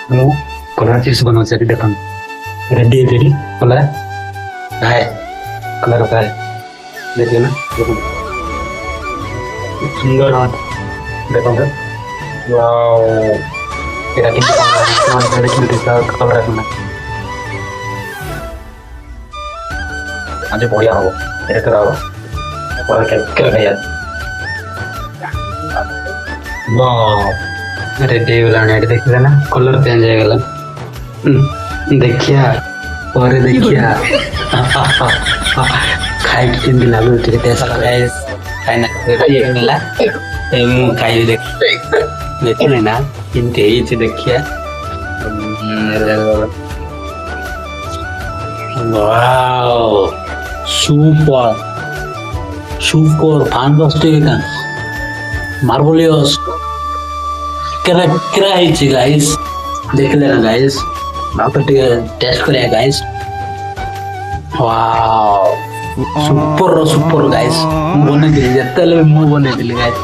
ମୁଁ କଲରା ଚିପ୍ସ ବନଉଛି ଏଠି ଦେଖନ୍ତୁ ରେଡି ରେଡି କଲରା ଖାଏ କଲରା ଖାଏ ଦେଖିବେ ନା ଦେଖନ୍ତୁ ସୁନ୍ଦର ଦେଖନ୍ତୁ ୱାଓ ଏଇଟା କେମିତି କଲରା କିନା ଆଜି ବଢିଆ ହବ ଏଥର ହବ କେତେ ଖାଇବା ରେଡି ହେଇଗଲାଣି ଏଠି ଦେଖିଲେ ନା କଲର ଚେଞ୍ଜ ହେଇଗଲା ଦେଖିଆ ପରେ ଦେଖିଆ ଖାଇକି କେମିତି ଲାଗୁଛି ଟିକେ ଟେଷ୍ଟ ଖାଇନା ମୁଁ ଖାଇବି ଦେଖିଲେ ନା କେମିତି ହେଇଛି ଦେଖିଆ ସୁପର ସୁପର ଫାଣ୍ଟାଷ୍ଟିକ ମାର୍ଭେଲିୟସ୍ केरा केरा ହେଇଛି गाइस ଦେଖିଲେ ନା गाइस ଆଉ ତ ଟିକେ ଟେଷ୍ଟ କରିବା गाइस वाओ ସୁପର गाइस ମୁଁ ବନେଇଥିଲି ଯେତେବେଳେ ମୁଁ ବନେଇଥିଲି गाइस